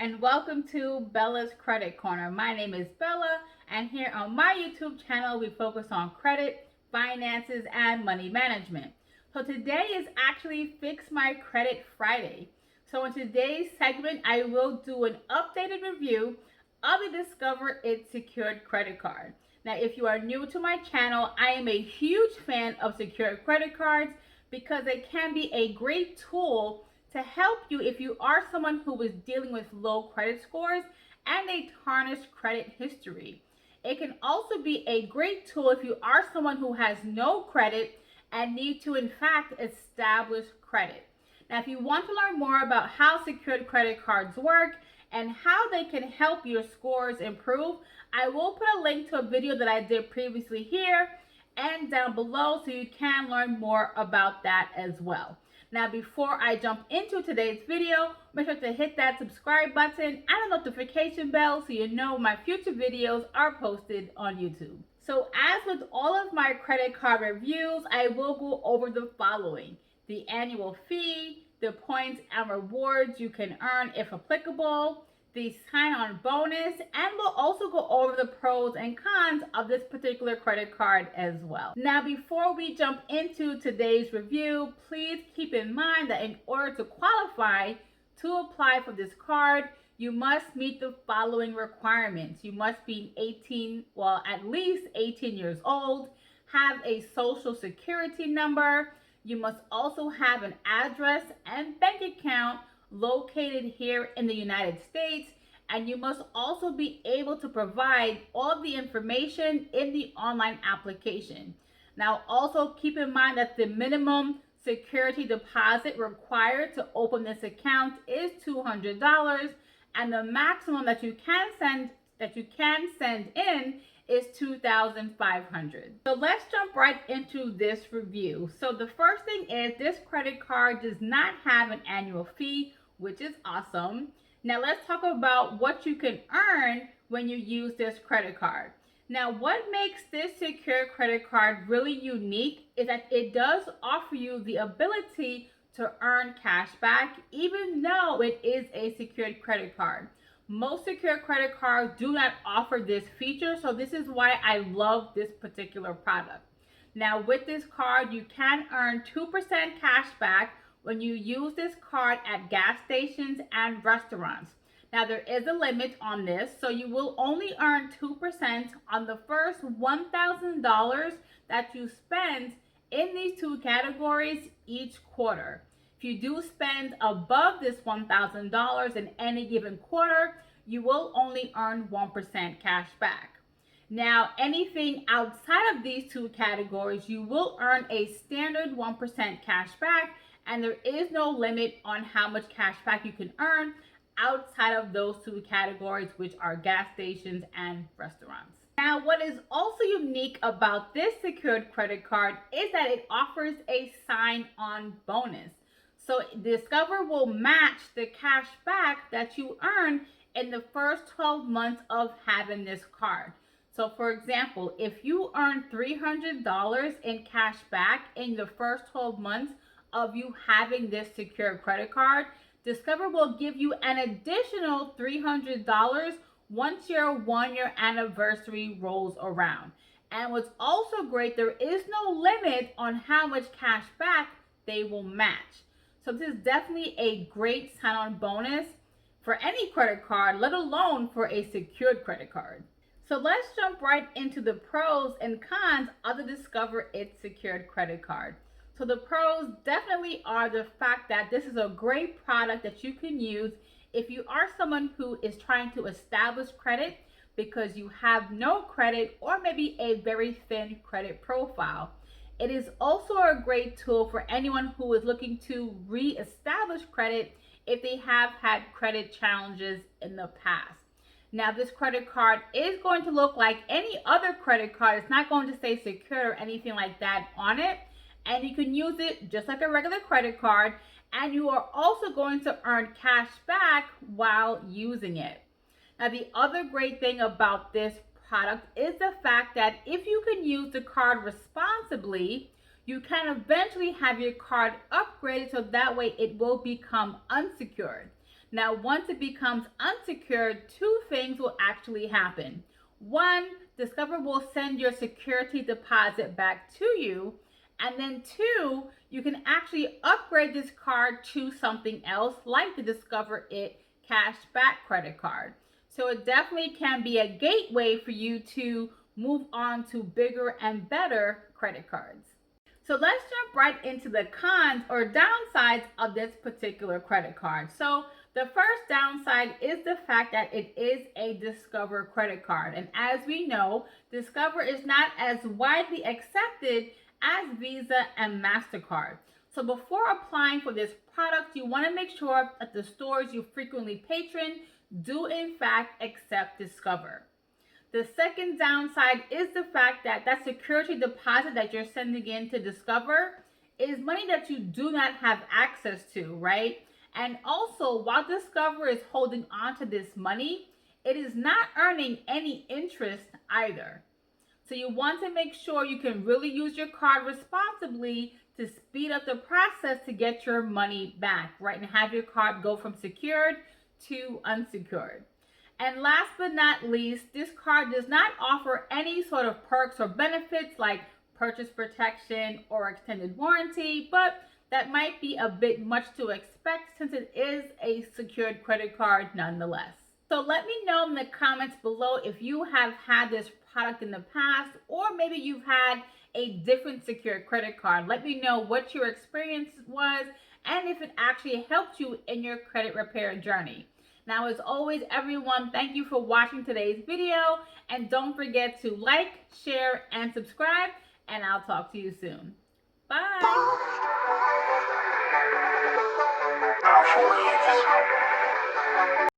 and welcome to Bella's Credit Corner. My name is Bella, and here on my YouTube channel we focus on credit, finances, and money management. So today is actually Fix My Credit Friday. So in today's segment I will do an updated review of the Discover It secured credit card. Now if you are new to my channel, I am a huge fan of secured credit cards because they can be a great tool to help you if you are someone who is dealing with low credit scores and a tarnished credit history. It can also be a great tool if you are someone who has no credit and need to in fact establish credit. Now if you want to learn more about how secured credit cards work and how they can help your scores improve, I will put a link to a video that I did previously here and down below so you can learn more about that as well. Now, before I jump into today's video, make sure to hit that subscribe button and a notification bell so you know my future videos are posted on YouTube. So as with all of my credit card reviews, I will go over the following: the annual fee, the points and rewards you can earn if applicable, the sign-on bonus, and we'll also go over the pros and cons of this particular credit card as well. Now, before we jump into today's review, please keep in mind that in order to qualify to apply for this card, you must meet the following requirements. You must be at least 18 years old, have a social security number. You must also have an address and bank account located here in the United States, and you must also be able to provide all the information in the online application. Now also keep in mind that the minimum security deposit required to open this account is $200, and the maximum that you can send in is $2,500. So let's jump right into this review. So the first thing is this credit card does not have an annual fee, which is awesome. Now let's talk about what you can earn when you use this credit card. Now what makes this secure credit card really unique is that it does offer you the ability to earn cash back even though it is a secured credit card. Most secure credit cards do not offer this feature, so this is why I love this particular product. Now with this card, you can earn 2% cash back when you use this card at gas stations and restaurants. Now there is a limit on this, so you will only earn 2% on the first $1,000 that you spend in these two categories each quarter. If you do spend above this $1,000 in any given quarter, you will only earn 1% cash back. Now, anything outside of these two categories, you will earn a standard 1% cash back, and there is no limit on how much cash back you can earn outside of those two categories, which are gas stations and restaurants. Now, what is also unique about this secured credit card is that it offers a sign-on bonus. So Discover will match the cash back that you earn in the first 12 months of having this card. So for example, if you earn $300 in cash back in the first 12 months of you having this secure credit card, Discover will give you an additional $300 once your 1-year anniversary rolls around. And what's also great, there is no limit on how much cash back they will match. So this is definitely a great sign-on bonus for any credit card, let alone for a secured credit card. So let's jump right into the pros and cons of the Discover It secured credit card. So the pros definitely are the fact that this is a great product that you can use if you are someone who is trying to establish credit because you have no credit or maybe a very thin credit profile. It is also a great tool for anyone who is looking to re-establish credit if they have had credit challenges in the past. Now, this credit card is going to look like any other credit card. It's not going to say secure or anything like that on it. And you can use it just like a regular credit card. And you are also going to earn cash back while using it. Now, the other great thing about this product is the fact that if you can use the card responsibly, you can eventually have your card upgraded so that way it will become unsecured. Now, once it becomes unsecured, two things will actually happen. One, Discover will send your security deposit back to you. And then two, you can actually upgrade this card to something else like the Discover It Cashback credit card. So it definitely can be a gateway for you to move on to bigger and better credit cards. So let's jump right into the cons or downsides of this particular credit card. So the first downside is the fact that it is a Discover credit card. And as we know, Discover is not as widely accepted as Visa and MasterCard. So before applying for this product, you want to make sure that the stores you frequently patron do in fact accept Discover. The second downside is the fact that that security deposit that you're sending in to Discover is money that you do not have access to, right? And also, while Discover is holding on to this money, it is not earning any interest either. So you want to make sure you can really use your card responsibly to speed up the process to get your money back, right? And have your card go from secured to unsecured. And last but not least, this card does not offer any sort of perks or benefits like purchase protection or extended warranty, but that might be a bit much to expect since it is a secured credit card nonetheless. So let me know in the comments below if you have had this product in the past, or maybe you've had a different secured credit card. Let me know what your experience was and if it actually helped you in your credit repair journey. Now, as always, everyone, thank you for watching today's video, and don't forget to like, share, and subscribe, and I'll talk to you soon. Bye.